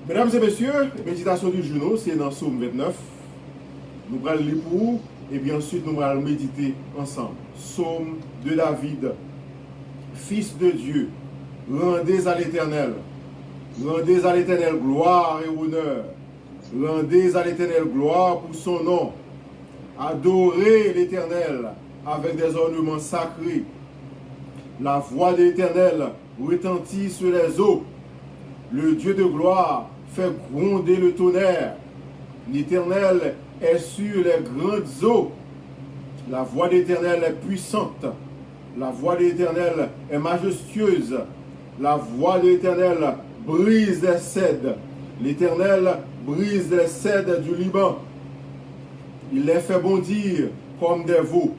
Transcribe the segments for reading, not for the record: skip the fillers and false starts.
Mesdames et messieurs, méditation du jour, c'est dans Psaume 29. Nous allons lire pour vous, et puis ensuite nous allons méditer ensemble. Psaume de David, Fils de Dieu, rendez à l'Éternel gloire et honneur. Rendez à l'Éternel gloire pour son nom. Adorez l'Éternel avec des ornements sacrés. La voix de l'Éternel retentit sur les eaux. Le Dieu de gloire fait gronder le tonnerre. L'Éternel est sur les grandes eaux. La voix de l'Éternel est puissante. La voix de l'Éternel est majestueuse. La voix de l'Éternel brise les cèdres. L'Éternel brise les cèdres du Liban. Il les fait bondir comme des veaux.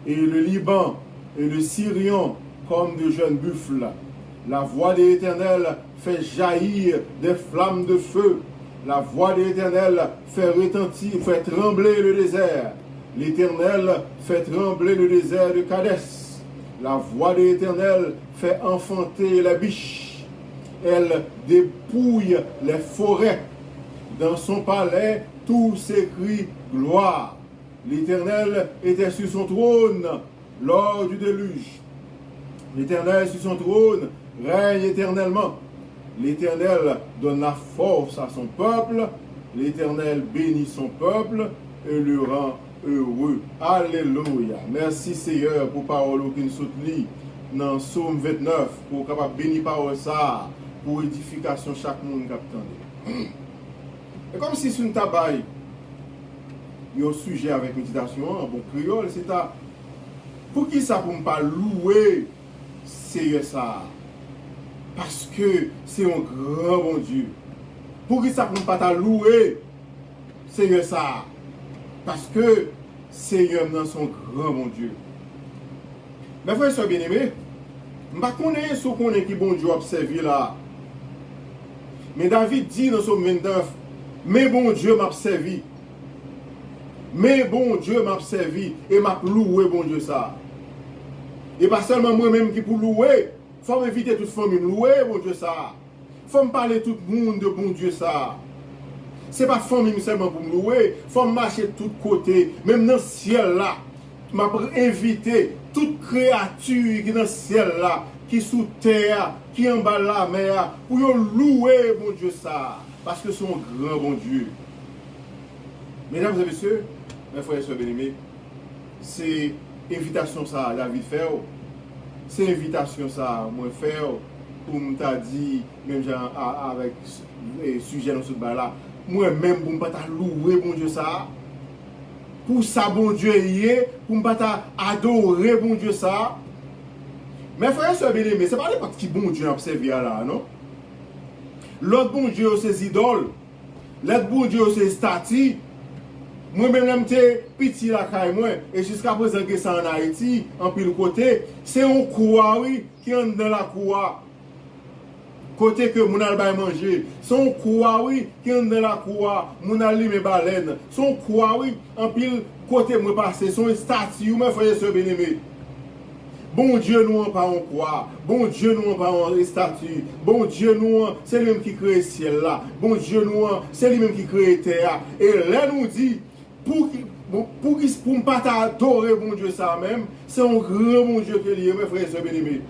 Et le Liban et le Sirion comme de jeunes buffles. La voix de l'Éternel fait jaillir des flammes de feu. La voix de l'Éternel fait retentir, fait trembler le désert. L'Éternel fait trembler le désert de Kadès. La voix de l'Éternel fait enfanter les biches. Elle dépouille les forêts. Dans son palais, tout s'écrie gloire. L'Éternel était sur son trône lors du déluge. L'Éternel sur son trône règne éternellement. L'Éternel donne la force à son peuple. L'Éternel bénit son peuple et le rend heureux. Alléluia. Merci Seigneur pour parole qui nous soutient dans Psaume 29 pour capable bénir parole ça pour édification chaque monde qui attendait. Et comme si c'est une tabaye, il y a un sujet avec méditation, en bon créole, c'est à pour qui ça pour ne pas louer Seigneur ça? Parce que c'est un grand bon Dieu. Pour qui ça pour ne pas louer Seigneur ça? Parce que Seigneur dans son grand bon Dieu. Mes frères et sœurs bien-aimés, je ne sais pas si on qui bon Dieu observé là. Mais David dit dans son 29, mais bon Dieu m'a servi. Mais bon Dieu m'a servi et m'a loué bon Dieu ça. Et pas seulement moi-même qui pour louer, il faut éviter toute famille louer bon Dieu ça. Il faut me parler tout le monde de bon Dieu ça. Ce n'est pas famille seulement pour me louer, il faut marcher de tous côtés, même dans le ciel là. Je m'a invité toute créature qui est dans le ciel là, qui est sous terre, qui est en bas de la mer, pour louer bon Dieu ça. Parce que c'est un grand bon Dieu. Mesdames et messieurs, mes frères et sœurs bien-aimés, c'est invitation ça, David fait. C'est invitation ça, moi faire pour me dire, même avec le sujet dans ce bas là, moi-même pour ne pas louer bon Dieu ça. Pour ça bon Dieu y est, pour ne pas adorer bon Dieu ça. Mes frères et sœurs bien-aimés, ce n'est pas n'importe qui bon Dieu a observé là, non? L'autre bon Dieu, c'est idoles. L'autre bon Dieu, c'est statues. Moi-même, je petit la caille, moi, et jusqu'à présent, que ça en Haïti, en pile côté, c'est un coua, oui, qui entre dans la coua. Côté que mon alba manger. Son coua, oui, qui entre dans la coua, mon alime baleine. Son coua, oui, en pile côté, moi passé, son statue, mes frères et sœurs bien-aimés. Bon Dieu nous pas en quoi. Bon Dieu nous pas en statue. Bon Dieu nous c'est lui-même qui crée le ciel là. Bon Dieu nous c'est lui-même qui crée la terre. Et là nous dit pour ne pas adorer bon Dieu ça même, c'est un grand bon Dieu que lié mes frères et sœurs bien-aimés.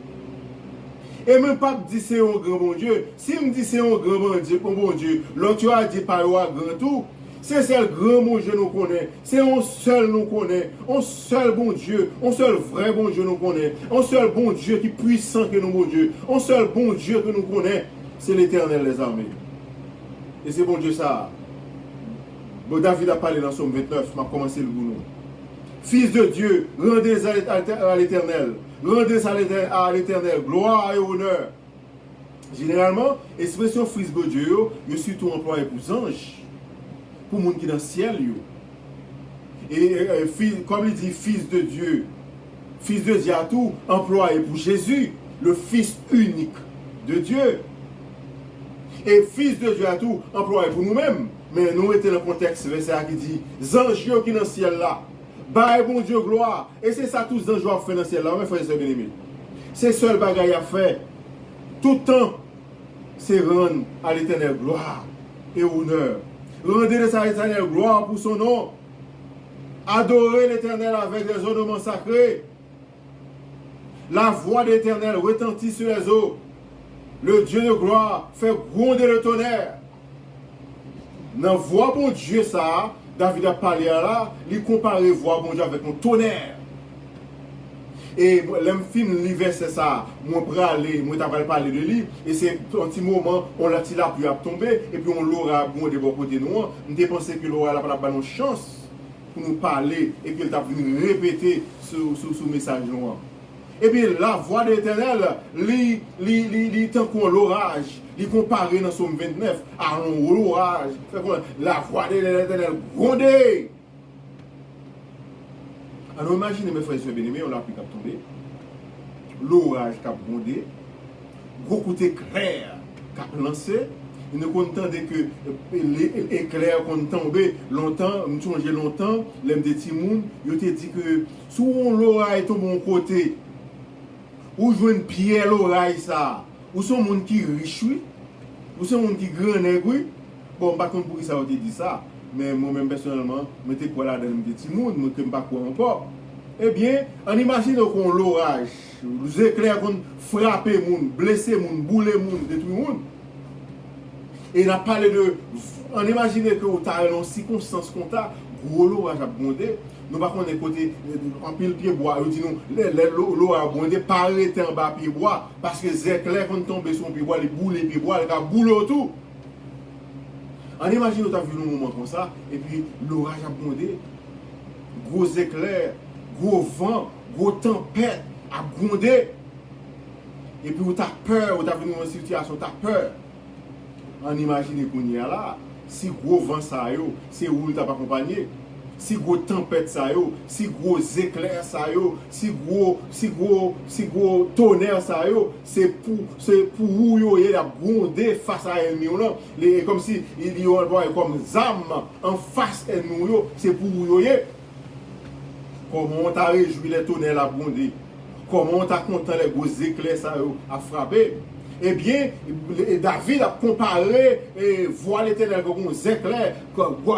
Et même pas dire c'est un grand bon Dieu. Si me dit c'est un grand bon Dieu, l'autre a dit pas grand tout. C'est le grand bon Dieu nous connaît. C'est un seul nous connaît. Un seul bon Dieu. Un seul vrai bon Dieu nous connaît. Un seul bon Dieu qui est puissant que nous, bon Dieu. Un seul bon Dieu que nous connaît. C'est l'Éternel des armées. Et c'est bon Dieu ça. Bon, David a parlé dans Psaume 29. M'a commencé le boulot. Fils de Dieu, rendez à l'Éternel. Rendez à l'Éternel. Gloire et honneur. Généralement, l'expression fils de Dieu est surtout employée pour les anges. Pour les gens qui sont dans le ciel. Et comme il dit fils de Dieu à tout, employé pour Jésus, le fils unique de Dieu. Et fils de Dieu à tout, employé pour nous-mêmes. Mais nous étions dans le contexte verset qui dit, anges qui sont dans le ciel là, bâille bon Dieu gloire. Et c'est ça tous les anges ont fait dans le ciel là, mes frères et sœurs bien-aimés. C'est seul bagaille à faire. Tout le temps. c'est rendre à l'Éternel gloire et honneur. Rendez à l'Éternel gloire pour son nom. Adorez l'Éternel avec des ornements sacrés. La voix de l'Éternel retentit sur les eaux. Le Dieu de gloire fait gronder le tonnerre. Dans voix bon Dieu ça, David a parlé là, il compare voix bon Dieu avec un tonnerre. Et l'homme fin li verset ça, moi t'avais parlé de lui, et c'est un petit moment, on l'a tiré la pluie à tomber, et puis on l'aura de bon côté nous. On pensé que l'aura pas une chance pour nous parler, et puis il t'a venu répéter ce message noir. Et puis la voix de l'Éternel, il tant qu'on l'orage, il comparé dans Somme 29 à un orage. La voix de l'Éternel grondait. Alors imaginez mes frères et sœurs bien-aimés, on l'a pu tomber. L'orage qui a grondé, gros côté clair qui a lancé. Il ne contendait que l'éclair qu'on tombait longtemps, nous changeons longtemps, l'aime des petits monde, il te dit que si l'orage tombe mon côté, ou jouer une pierre l'oreille ça, ou son monde qui riche, ou son monde qui grand nègre, bon, par contre, pour qui ça a dit ça, mais moi-même personnellement, je suis quoi là dans les petits monde, je ne sais pas quoi encore. Eh bien, on imagine qu'on l'orage, les éclairs qu'on frappe les gens, blesser les gens, bouler les gens, détruire les gens. Et on a parlé de, on imagine que vous avez une circonstance qu'on a, gros l'orage a bondé. Nous ne pouvons pas côté en pile pied bois. Nous disons l'eau a abondé, pas arrêter en bas pied bois. Parce que les éclairs qui tombent sur le pied bois, les boules pied bois, les boules autour. On imagine que tu as vu un moment comme ça, et puis l'orage a abondé. Gros éclairs, gros vent, gros tempête a abondé. Et puis tu as peur, tu as vu une situation, tu as peur. On imagine qu'on y est là. Si gros vent ça yo, c'est où tu n'as pas accompagné. Si gros tempête ça yo, si gros éclair ça yo, si gros tonnerre ça yo, c'est pour où yo y a grondé face à ennemi là, comme si il y a comme âme en face ennemi yo, c'est pour où yo y. Comment on t'a réjoui les tonnerres la grondé, comment on t'a content les gros éclairs ça yo a frappé. Eh bien, David a comparé voix l'Éternel comme un éclair,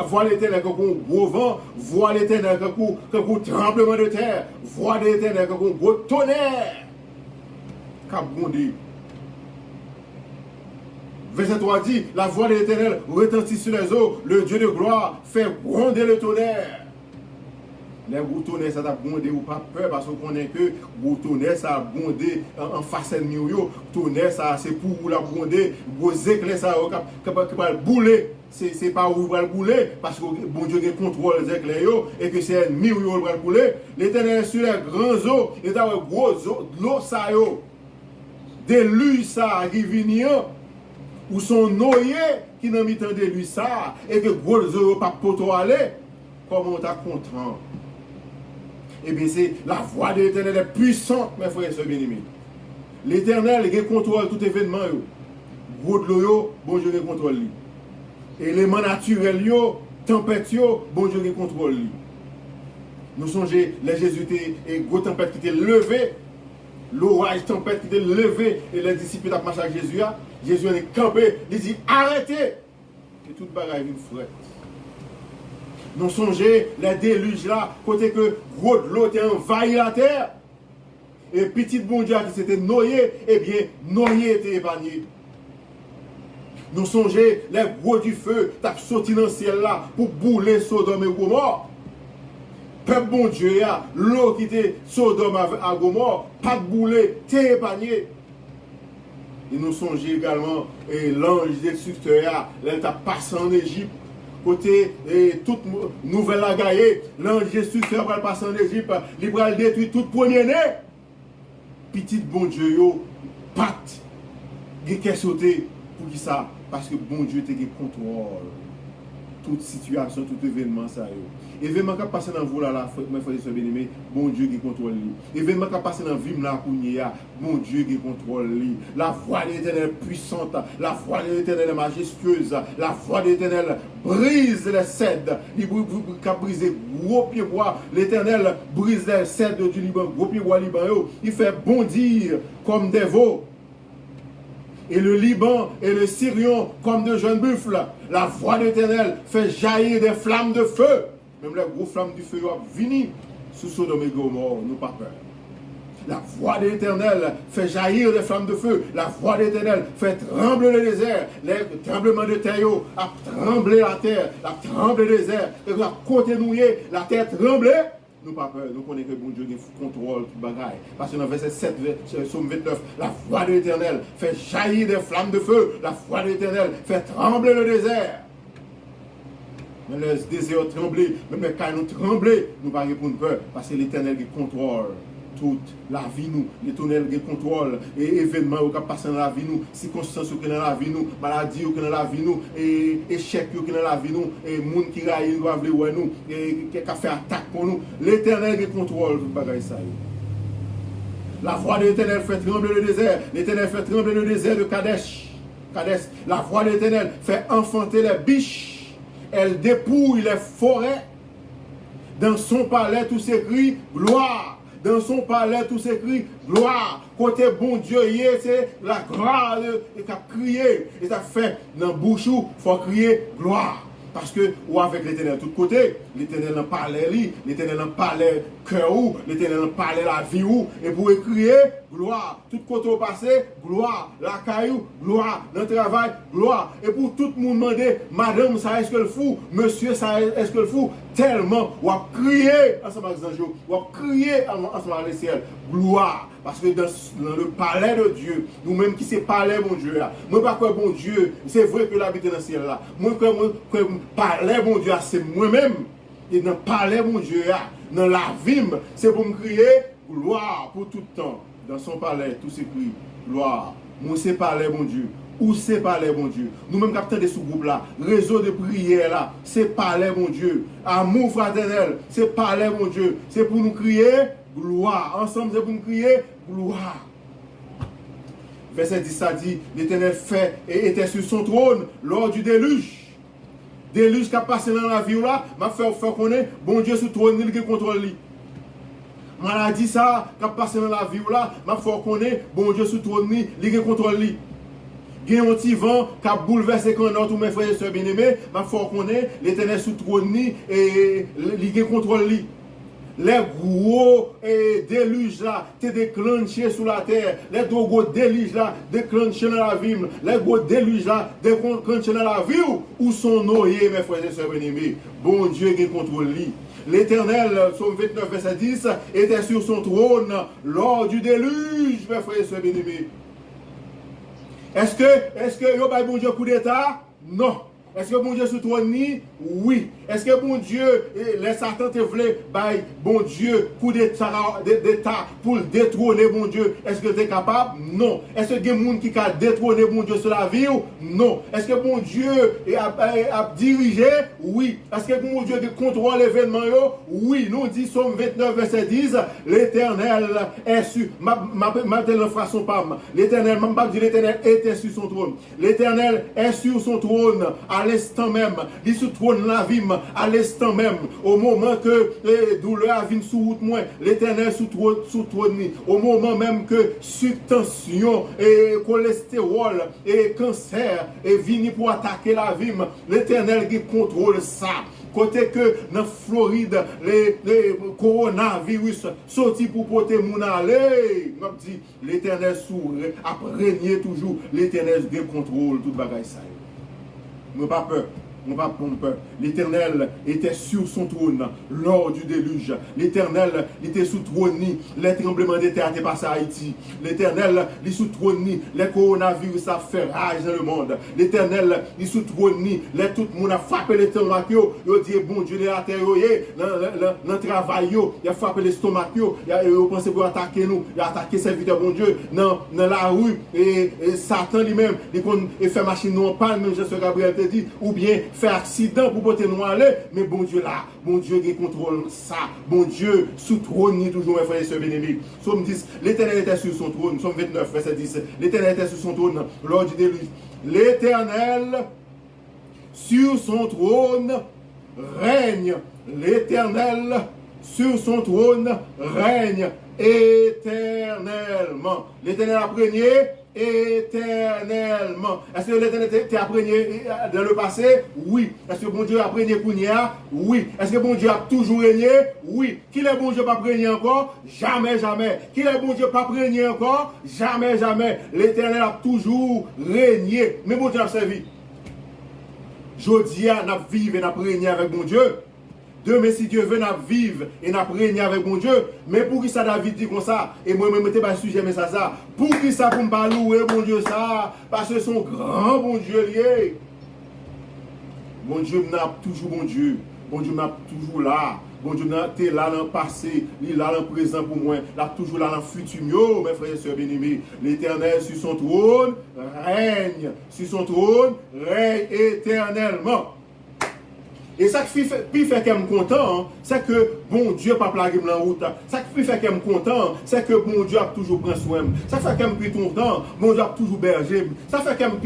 voix l'Éternel comme un gros vent, voix l'Éternel comme un tremblement de terre, voix l'Éternel comme un gros tonnerre. Kabondé. Verset 3 dit, la voix de l'Éternel retentit sur les eaux, le Dieu de gloire fait gronder le tonnerre. Les gros tonnerres, ça a bondé ou pas peur parce qu'on connaît que gros tonnerre, ça a bondé en face ennemi. Tonnerre, ça c'est pour la bondé. Gros éclairs, ça va bouler. C'est pas où il va le bouler parce que bon Dieu contrôle les éclairs et que c'est ennemi où il va le bouler. L'Éternel sur les grands eaux, il y a gros eaux, l'eau ça yo. Des lui ça qui viennent ou sont noyés qui n'ont mis tant de lui ça et que gros eaux pas poto aller. Comment on t'a content? Eh bien, c'est la voix de l'Éternel est puissante, mes frères et sœurs bien-aimés. L'Éternel, il contrôle tout événement. Gros de l'eau, bon Dieu, il contrôle. Éléments naturels, tempête, bon Dieu, il contrôle. Nous songeons, les Jésus et gros tempête qui étaient levées, l'orage, tempête qui étaient levées, et les disciples ont marché avec Jésus. Jésus est campé, il dit arrêtez. Et toute bagaille est frette. Nous songeons les déluges là, côté que gros de l'eau a envahi la terre. Et petit bon Dieu qui s'était noyé, eh bien, noyé était épargné. Nous songeons les gros du feu, qui sorti dans le ciel là, pour bouler Sodome et Gomorrhe. Peuple bon Dieu, l'eau qui était Sodome à Gomorre, pas de bouler, t'es épargné. Et nous songeons également l'ange destructeur, il t'a passé en Égypte. Côté toute nouvelle agaillée, l'ange Jésus va passer en Égypte, il va détruire tout premier-né. Petit bon Dieu, pat, il a sauté pour qui ça? Parce que bon Dieu te contrôle toute situation, tout événement ça. Événement qui a passé dans vous là, mes frères et sœurs bien-aimés, bon Dieu qui contrôle. Événement qui a passé dans la vie là, bon Dieu qui contrôle. La voix de l'Éternel puissante, la voix de l'Éternel majestueuse, la voix de l'Éternel brise les cèdres. Il a brisé gros pieds bois. L'Éternel brise les cèdres du Liban, gros pieds bois Liban. Il fait bondir comme des veaux. Et le Liban et le Sirion comme de jeunes buffles. La voix de l'Éternel fait jaillir des flammes de feu. Même les gros flammes du feu ont venu sous Sodome et Gomorrhe, nous pas peur. La voix de l'Éternel fait jaillir des flammes de feu. La voix de l'Éternel fait trembler le désert. Les tremblements de terre a tremblé la terre, a tremblé le désert. Et a continué, la terre tremblait. Nous pas peur, nous connaissons que bon Dieu contrôle tout bagaille. Parce que dans verset 7, psaume 29, la voix de l'Éternel fait jaillir des flammes de feu. La voix de l'Éternel fait trembler le désert. Mais le désert tremblé, même les cailles nous tremblé, nous pas répondre peur. Parce que l'Éternel qui contrôle toute la vie nous, l'Éternel qui contrôle et événements qui passent dans la vie nous, circonstances qui dans la vie nous, maladies qui dans la vie nous, et échecs qui dans la vie nous, et monde qui raille doivent les ouais nous, et qui a fait attaque pour nous. L'Éternel qui contrôle tout bagaille ça. La voix de l'Éternel fait trembler le désert. L'Éternel fait trembler le désert de Kadesh. La voix de l'Éternel fait enfanter les biches. Elle dépouille les forêts. Dans son palais tout s'écrit gloire. Dans son palais, tout s'écrit gloire. Côté bon Dieu, c'est la gloire qui a crié. Et ça fait dans la bouche, il faut crier gloire. Parce que, ou avec l'Éternel de tous côtés, l'Éternel en parlait, l'Éternel en parlait cœur, l'Éternel en parlait la vie, et pour crier gloire. Tout côté au passé, gloire. La caillou, gloire. Dans le travail, gloire. Et pour tout le monde demander, madame, ça est-ce que le fou? Monsieur, ça est-ce que le fou? Tellement, on va crier ensemble avec les anges, on va crier ensemble avec les ciels, gloire. Parce que dans le palais de Dieu, nous-mêmes qui c'est palais, mon Dieu, là, moi pas quoi, bon Dieu, c'est vrai que l'habiter dans le ciel là. Moi, que palais, mon Dieu, c'est moi-même. Et dans le palais, mon Dieu, là, dans la vie, c'est pour me crier gloire pour tout le temps. Dans son palais, tout s'écrit gloire. Moi, c'est palais, mon Dieu. Où c'est palais, mon Dieu? Nous-mêmes, capteurs de ce groupe-là, réseau de prière là, c'est palais, mon Dieu. Amour fraternel, c'est palais, mon Dieu. C'est pour nous crier gloire. Ensemble, c'est pour nous crier gloire. Verset 10, ça dit, l'Éternel fait et était sur son trône lors du déluge. Déluge qui a passé dans la vie là, m'a fait connaître, bon Dieu sur le trône, il contrôle lui. Maladie ça, qui a passé dans la vie là, m'a fait connaître, bon Dieu sur le trône, il contrôle lui. Il y a un petit vent qui a bouleversé tous mes frères et soeurs bien-aimés, m'a fait connaître, l'Éternel sur le trône, et il contrôle lui. Les gros déluges là, t'es déclenchés sous la terre. Les gros déluges là, déclenchés dans la vie. Les gros déluges là, déclenchés dans la vie. Où sont noyés, mes frères et sœurs bien-aimés? Bon Dieu qui contrôle lui. L'Éternel, psaume 29, verset 10, était sur son trône lors du déluge, mes frères et sœurs bien-aimés. Est-ce que yo bon Dieu coup d'état? Non. Est-ce que bon Dieu sous trône? Oui. Est-ce que bon Dieu, les Satan te voulaient, bon Dieu, coup d'état pour détrôner bon Dieu? Est-ce que tu es capable? Non. Est-ce que il y a des gens qui a détrôné bon Dieu sur la vie? Non. Est-ce que bon Dieu a dirigé? Oui. Est-ce que bon Dieu contrôle l'événement? Oui. Nous dit Somme 29, verset 10, l'Éternel est sur, l'Éternel, l'Éternel était sur son trône. L'Éternel est sur son trône à l'instant même. Il sous trône la vie à l'instant même. Au moment que douleur vient sous route moi, l'Éternel sous trône. Au moment même que subtension et cholestérol et cancer et vini pour attaquer la vie, l'Éternel qui contrôle ça. Côté que dans Floride, les coronavirus sorti pour porter mon aller. M'a dit l'Éternel sourd a régné toujours. L'Éternel qui contrôle toute bagaille ça. Ne pas peur. On va prendre peur. L'Éternel était sur son trône lors du déluge. L'Éternel était sous trône. Les tremblements de terre étaient passés à Haïti. L'Éternel est sous trône. Les coronavirus a fait rage dans le monde. L'Éternel est sous trône. Tout le monde a frappé l'estomac. Il a dit, bon Dieu, la terre, dans le travail, il a frappé l'estomac. Il a pensé pour attaquer nous. Il a attaqué serviteur, bon Dieu, dans la rue. Et Satan lui-même, il fait machine non en panne, même Jean Gabriel te dit, ou bien faire accident pour porter nous aller, mais bon Dieu là, bon Dieu qui contrôle ça, bon Dieu sous trône toujours mes frères et sœurs bien-aimés. Somme 10, l'Éternel était sur son trône, Somme 29, verset 10, l'Éternel était sur son trône lors du déluge. L'Éternel sur son trône règne, l'Éternel sur son trône règne éternellement. L'Éternel a régné éternellement. Est-ce que l'Éternel t'a imprégné dans le passé? Oui. Est-ce que bon Dieu a imprégné Kounia? Oui. Est-ce que bon Dieu a toujours régné? Oui. Qu'il est bon Dieu pas régné encore? Jamais, jamais. Qu'il est bon Dieu pas régné encore? Jamais, jamais. L'Éternel a toujours régné. Mais bon Dieu a servi. Jodia n'a vivre et n'a régné avec bon Dieu. Demain, si Dieu veut, n'a vivre et n'a régné avec mon Dieu. Mais pour qui ça David dit comme ça? Et moi-même, je pas sujet, mais ça. Pour qui ça pour me pas louer, mon Dieu, ça? Parce que son grand bon Dieu lié. Bon Dieu n'a toujours bon Dieu. Bon Dieu n'a toujours là. Bon Dieu n'a été là dans le passé. Il est là dans le présent pour moi. Il est toujours là dans le futur. Mes frères et sœurs bien-aimés. L'Éternel sur son trône règne. Sur son trône règne éternellement. Et ça qui fait qu'elle me content, c'est que bon Dieu pas plagué dans la route. Ça qui fait qu'elle me content, c'est que bon Dieu a toujours pris soin. Ça fait qu'elle me content, bon Dieu a toujours berger. Ça fait qu'elle me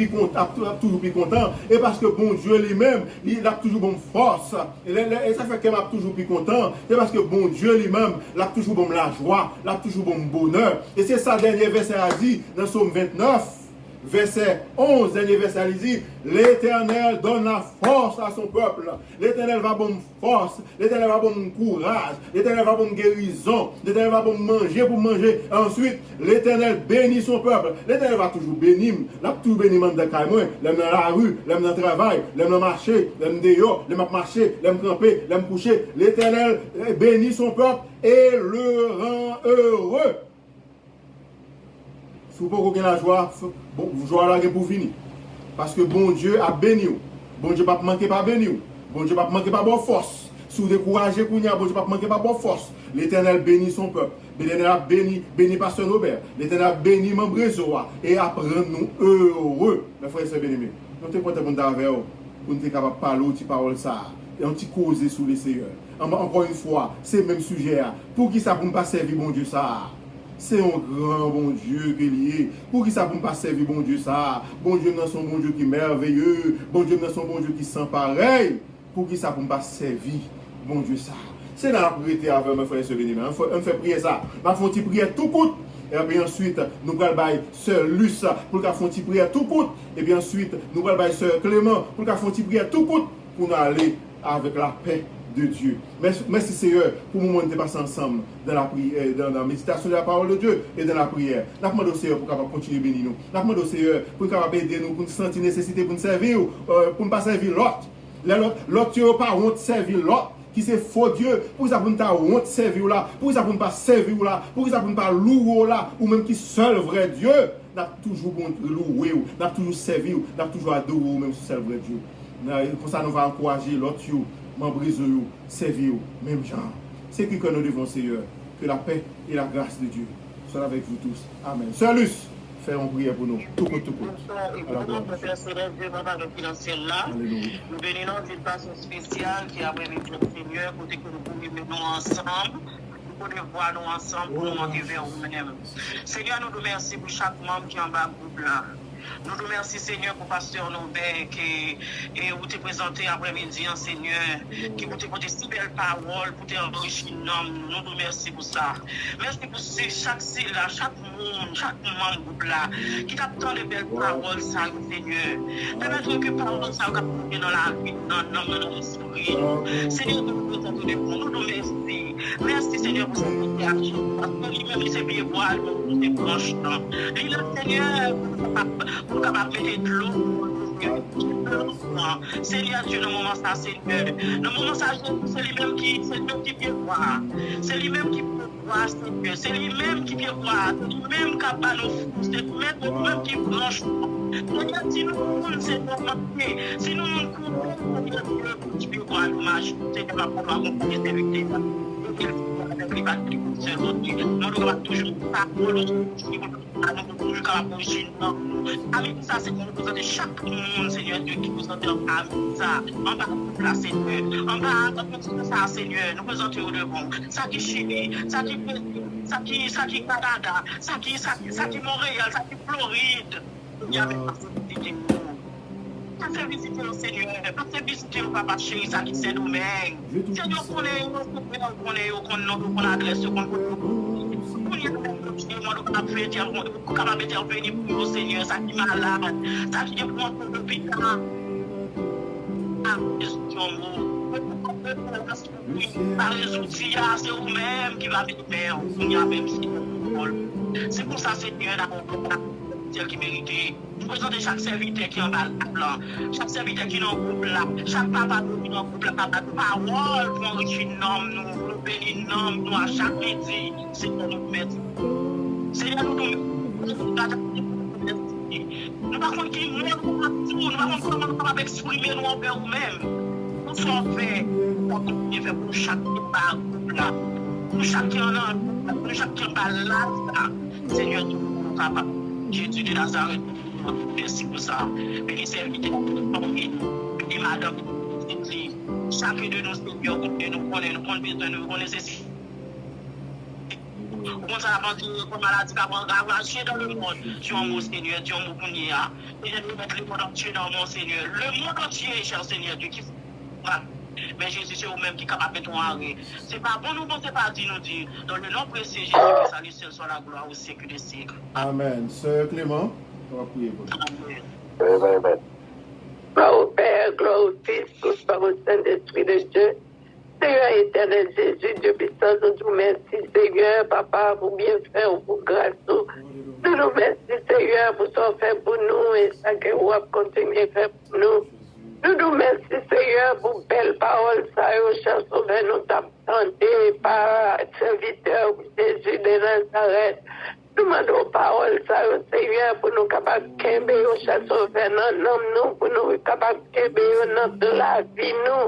toujours plus content. Et parce que bon Dieu lui-même, il a toujours bonne force. Et ça fait qu'elle m'a toujours plus content. Et parce que bon Dieu lui-même, il a toujours bon la joie, il a toujours bon bonheur. Et c'est ça dernier verset a dit dans Psaume 29. Verset 11, dernier verset, il dit, l'Éternel donne la force à son peuple. L'Éternel va bon force. L'Éternel va bon courage. L'Éternel va bon guérison. L'Éternel va bon manger pour manger. Ensuite, l'Éternel bénit son peuple. L'Éternel va toujours bénir. Il a toujours béni de Caïmoin. L'aime dans la rue, l'aime dans le travail, l'aime dans le marché, l'aime dehors, l'aime à marcher, l'aime camper, l'aime coucher. L'Éternel bénit son peuple et le rend heureux. Si vous pouvez la joie, bon, joie là pour finir. Parce que bon Dieu a béni. Bon Dieu pas manquer pas béni. Bon Dieu pas manquer pas bonne force. Si vous découragez, bon Dieu pas manquer pas bonne force. L'Éternel bénit son peuple. L'Éternel a béni Pasteur Robert. L'Éternel a béni membre et apprend nous heureux. Mes frères et sœurs bien-aimés. Nous sommes contents pour nous être capables de parler de parole ça. Et on t'y causer sous les seigneurs. Encore une fois, c'est le même sujet. Pour qui ça pour ne pas servir bon Dieu ça? C'est un grand bon Dieu qui est lié. Pour qui ça pour ne pas servir bon Dieu ça? Bon Dieu dans son bon Dieu qui est merveilleux. Bon Dieu dans son bon Dieu qui sent pareil. Pour qui ça pour ne pas servir bon Dieu ça? C'est dans la prière avec mes frères et sœurs bien-aimés. On fait prier ça. On fait une prière tout court. Et puis ensuite, nous allons faire sœur Luce pour qu'elle fasse une prière tout court. Et puis ensuite, nous allons faire sœur Clément pour qu'elle fasse une prière tout court. Pour nous aller avec la paix de Dieu. Merci Seigneur pour nous montrer passer ensemble dans la prière, dans la méditation de la parole de Dieu et dans la prière. Nous demandons au Seigneur pour qu'on continue à bénir nous. Nous demandons au Seigneur pour qu'on aider nous, pour nous sentir nécessité pour nous servir, pour ne pas servir l'autre. L'autre, tu n'as pas honte de servir l'autre. Qui c'est faux Dieu, pour ça pour ne pas honte servir là, pour ça pour ne pas servir là, pour ça pour ne pas louer là, ou même qui seul vrai Dieu, n'a toujours loué, n'a toujours servi, n'a toujours adoré, même seul vrai Dieu. Comme ça nous va encourager l'autre, membrise, servir, même genre. C'est que nous devons, Seigneur, que la paix et la grâce de Dieu soient avec vous tous. Amen. Sœur Luce, faire une prière pour nous. Tout court. Nous bénissons d'une façon spéciale qui a permis le Seigneur pour que nous pouvons nous ensemble. Pour nous voir nous ensemble, pour nous monter vers vous-même. Seigneur, nous te remercions pour chaque membre qui est en bas groupe là. Nous te remercions, Seigneur, pour Pasteur Norbert qui vous te présenté après-midi, Seigneur, qui vous te porté si belles paroles pour te enrichir nous. Nous te remercions pour ça. Merci pour chaque là, chaque monde, chaque membre là, qui t'a tant de belles paroles, ça, Seigneur. Permettre que paroles ça va dans la vie, dans l'esprit. Seigneur, nous te remercions. Merci, Seigneur, pour cette situation. Parce que lui-même, il s'est bien voir, nous te branchons. Et le Seigneur, pour capable mettre de l'eau. Seigneur Dieu, dans le moment ça, Seigneur. Dans le moment ça, c'est lui-même qui peut voir. C'est lui-même qui peut voir, Seigneur. C'est lui-même qui peut voir. C'est lui-même qui a nos fous. C'est lui-même qui branche. Seigneur, si nous courons, Seigneur, si nous courons, Seigneur Dieu, tu peux voir l'hommage. Seigneur, ma pauvre, accompagner tes victimes. Nous devons toujours parler, ça, c'est pour nous présenter chaque monde, Seigneur Dieu, qui nous entend ça. En bas de la Seigneur, en bas de ça, Seigneur, nous présentons devant. Ça qui Chili, ça qui Canada, ça qui Montréal, ça qui Floride. Il y a même pas de visiter au Seigneur, pas de visiter au Papa chéri, ça qui c'est nous-mêmes. Seigneur, qu'on adresse, qu'on on a fait, on capable de venir pour nous, Seigneur, ça qui est malade, ça qui est pour l'hôpital. Par les outils, c'est vous-même qui va venir faire, même si c'est pour ça, Seigneur, celle qui mérite. Vous présentez chaque serviteur qui est en bas là, chaque serviteur qui est en groupe là, chaque papa qui est en groupe là, papa de parole pour enrichir nous bénir nous à chaque midi. Seigneur, nous mettons. Seigneur, nous ne pouvons qui nous ne pouvons comment exprimer nous envers nous-mêmes. Nous sommes faits pour chaque groupe là, pour chacun là, Seigneur, nous papa. Jésus de Nazareth, merci pour ça. Béni serviteur, béni madame, chacun de nous, Seigneur, nous connaissons, nous nécessitons. Comment ça va dire, comme maladie va ravager dans le monde. Dieu mon Seigneur, Dieu mon Bounia. Et je vais mettre le monde entier dans mon Seigneur. Le monde entier, cher Seigneur, Dieu qui mais Jésus, c'est vous-même qui est capable de ton arrêt. C'est pas bon, nous ne pensons pas dire, nous dire. Dans le nom précieux, Jésus, que ça lui seul soit la gloire au siècle des siècles. Amen. Sœur Clément, on va prier pour vous. Amen. Gloire au Père, gloire au Fils, gloire au Saint-Esprit de Dieu. Seigneur éternel Jésus, Dieu puissant, nous te remercions, Seigneur, Papa, pour bien faire, pour grâce. Nous nous remercions, Seigneur, pour ce fait pour nous et ça que vous avez continué à faire pour nous. Nous nous remercions, Seigneur, pour belles paroles, ça, cher Sauveur, nous t'attendons par serviteur Jésus de Nazareth. Nous demandons paroles, ça, Seigneur, pour nous capables de camber, cher Sauveur, nous, pour nous capables de camber dans la vie, nous,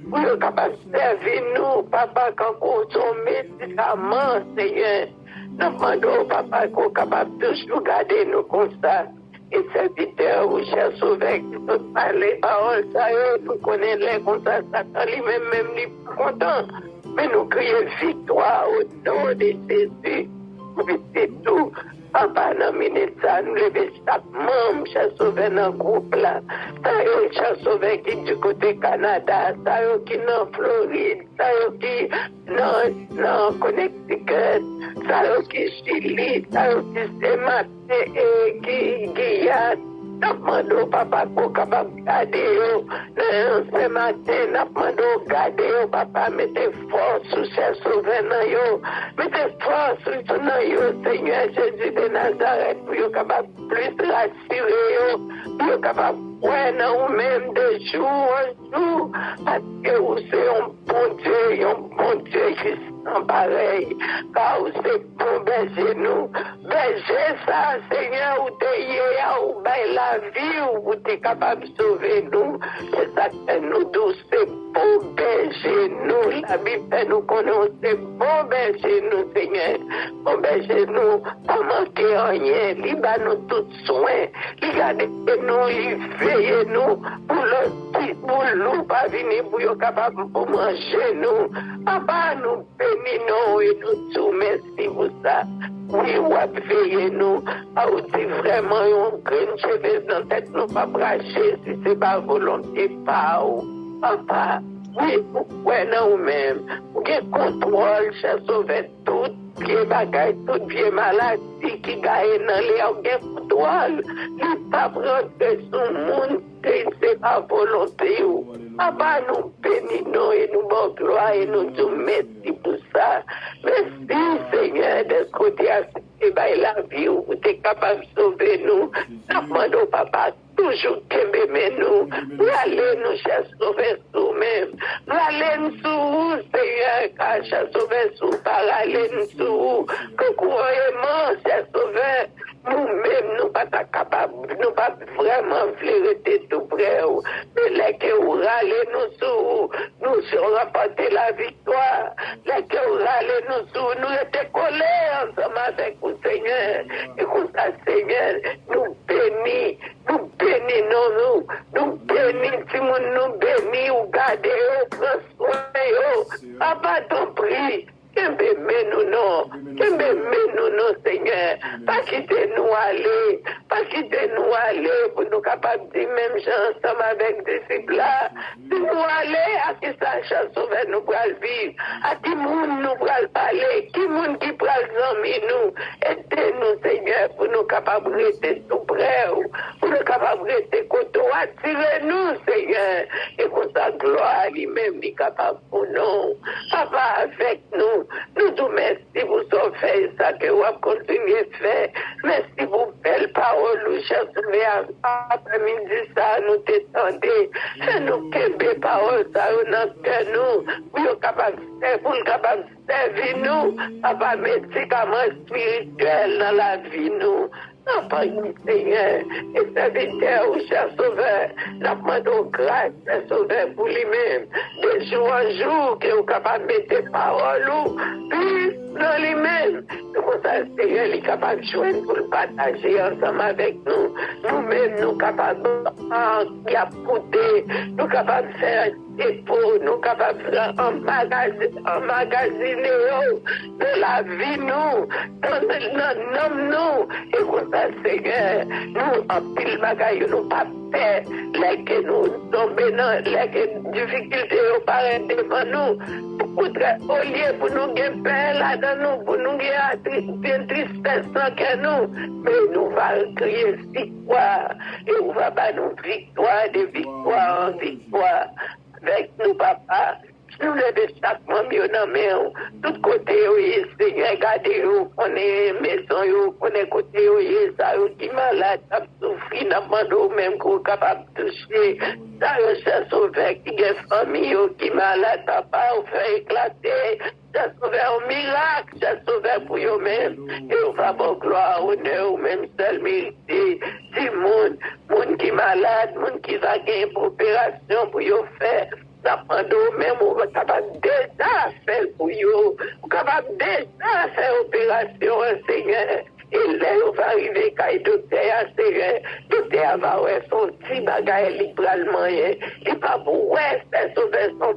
pour nous capables de servir, nous, Papa, quand on sommes médicaments, Seigneur. Nous demandons, Papa, qu'on est capable de toujours garder nous comme ça. Et serviteurs, ou cher Sauveur, qui sont parlé paroles, ça, nous connaissons les comme ça, Satan lui-même, les plus contents. Mais nous crions victoire au nom de Jésus. C'est tout. Papa, dans ça, nous levons chaque membre, cher Sauveur, dans le groupe là. Ça, cher Sauveur, qui est du côté Canada, ça, qui est dans Floride, ça, qui est dans Connecticut, ça, qui est Chili, ça, qui est Saint-Martin, qui est Guyane. Nous demandons, Papa, qu'on est capable de garder ce matin. Nous demandons de garder, Papa, mettez force sur cher Sauveur. Mettez force sur nous, Seigneur Jésus de Nazareth, pour être capable de plus rassurer, pour être capable de prendre nous-mêmes de jour en jour, parce que vous êtes un bon Dieu qui sont pareil, car vous êtes bon berger nous. Berger ça, Seigneur, où t'es hier, où la vie, où t'es capable de sauver nous. C'est ça que nous tous, c'est bon berger nous. La Bible nous connaît, c'est bon berger nous, Seigneur. Bon berger nous, pas manquer rien. Il va nous tout soin. Il garde nous, il veille nous, pour le loup, pas venir pour être capable de manger nous. Papa, nous bénissons et nous tout merci pour ça. Oui, ou à veiller nous, à aussi vraiment on crée une cheveux dans la tête, nous pas bracher si c'est pas volonté, pas ou. Papa, oui, pourquoi nous-mêmes, pour qu'il contrôle, cher Sauveur, tout pied bagaille, tout pied maladie qui gagne dans les organes contrôle, ne pas rentrer sur le monde, c'est pas volonté. Papa, nous bénissons et nous bon gloire et nous disons merci pour ça. Merci, Seigneur, d'être côté à la vie où tu es capable de sauver nous. Nous demandons, Papa, toujours qu'aimer nous. Nous allons nous chercher sauver nous-mêmes. Nous allons nous, Seigneur, car chercher sauver nous, par aller nous, que couramment, cher Sauveur, nous-mêmes, nous pas capables, nous pas vraiment rester tout près. Mais les que vous râlez nous sous, nous serons remporter la victoire. Les que vous râlez nous sous, nous étions collés ensemble avec vous, Seigneur. Et comme ça, Seigneur, nous bénis, nous bénis, si nous bénis, ou gardez, ou prends soin, Papa, ton prix. Qu'est-ce que nous, Seigneur? Pas quitter nous aller. Pas quitter nous aller pour nous capables de dire même chose ensemble avec des disciples là. Si nous aller, à qui ça chance sauver nous pour le vivre. À qui monde nous pour le parler. Qui monde qui prend le nous. Aidez-nous, Seigneur, pour nous capables de rester tout près. Pour nous capables de rester côté. Attirez-nous, Seigneur. Et pour sa gloire lui-même, il est capable pour nous. Papa, avec nous. Nous vous merci pour ce fait, ça que vous avez continué à faire. Merci pour belle parole, nous cherchons après-midi, ça nous détendez. Fais-nous qu'aimer parole, ça nous cœur nous. Pour nous capables de servir nous. Papa, médicaments spirituels dans la vie nous. Papa, Seigneur, et serviteur ou cher sauveur, nous demandons grâce, cher sauveur, pour lui-même, de jour en jour, que vous capable de mettre des paroles, puis dans lui-même. C'est pour ça, Seigneur, il est capable de joindre pour le partager ensemble avec nous. Nous-mêmes, nous capables de apporter, nous capables de faire dépôt, nous capables de faire emmagasiner de la vie, nous, dans nous, et pour ça, Seigneur, nous, en pile bagaille, nous pas peur, les nous tombons dans les difficultés au paraît devant nous. Au lieu pour nous gagner peur là-dedans, nous, pour nous gagner une tristesse que nous, mais nous allons crier victoire, et on va battre nous victoire, de victoire en victoire, avec nous, papa. Nous levons chaque moment dans main, tout côté, oui, Seigneur, regardez-vous, on est maison, on est côté, oui, ça, qui malade, ça souffre, n'a pas d'eau même qu'on est capable de toucher, ça, cherche sauveur, qui est famille, qui malade, papa, on fait éclater, ça sauveur, un miracle, ça sauveur pour eux-mêmes, et on va bon gloire, honneur, ou même seul mérité, si monde qui malade, monde qui va gagner pour opération, pour eux faire, ça prend même, on est capable déjà faire pour vous. On est capable déjà faire opération, Seigneur. Et là, on va arriver quand le docteur, Seigneur, le docteur va avoir son petit bagage littéralement. Il n'est pas pour c'est son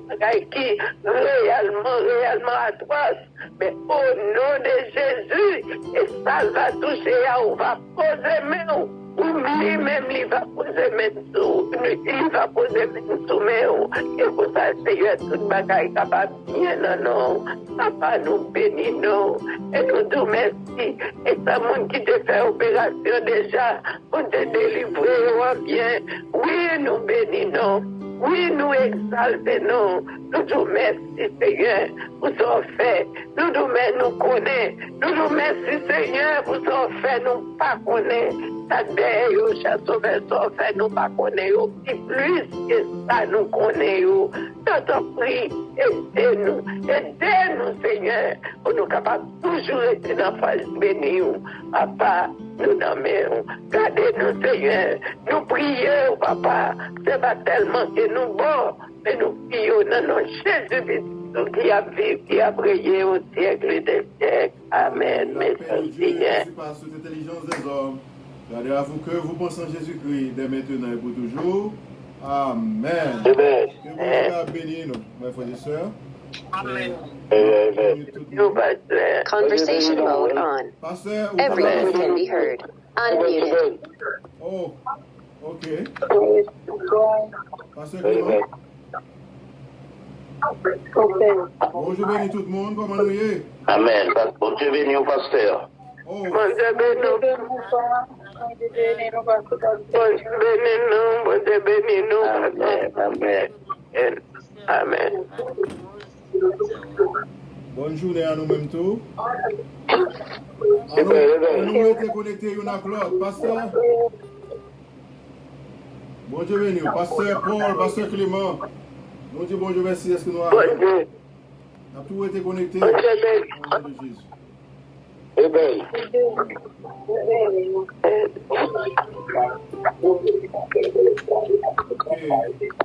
bagage qui réellement atroce. Mais au nom de Jésus, et ça va toucher, on va poser main. Oui, même il va poser même sous, il va poser même sous, mais et pour ça, Seigneur, toute bagaille capable bien, non, papa, nous bénissons, et nous te merci, et ça, monde qui te fait opération déjà, pour te délivrer, bien, oui, nous bénissons. Oui, nous exaltons, nous te merci, Seigneur, pour ce fait. Nous nous connaissons. Nous nous merci, Seigneur, pour ce fait, nous pas connaissons. Ça d'ailleurs, cher sauveur, ce fait, nous pas connaissons. Et plus que ça, nous connaissons. Je te prie, aidez-nous, Seigneur, pour nous capables toujours être dans la face bénie. Papa, nous nommons, gardez-nous, Seigneur. Nous prions, Papa. C'est pas tellement que nous bons, mais nous prions dans notre Jésus-Christ qui a vécu, qui a brillé au siècle des siècles. Amen. Merci, Seigneur. Par toute intelligence des hommes, gardez à vous que vous pensez en Jésus-Christ dès maintenant et pour toujours. Amen. Que vous soyez bénis, mes frères et sœurs. Amen. Conversation mode on. Pasteur, Everyone can be heard. Unmuted. Oh, ok. Pasteur Clément. Bonjour, béni tout le monde, comment nous y est? Amen. Bon Dieu béni au pasteur. Oh, Bon Dieu bénis nous. Amen. Amen. bonne journée à nous-mêmes tous. Nous été connectés une à l'autre. Pasteur. Bon Dieu béni. Pasteur Paul, Pasteur Clément. Nous disons bonjour, merci. Est-ce que nous avons tout été connectés? Au nom de Jésus. Amen. Okay.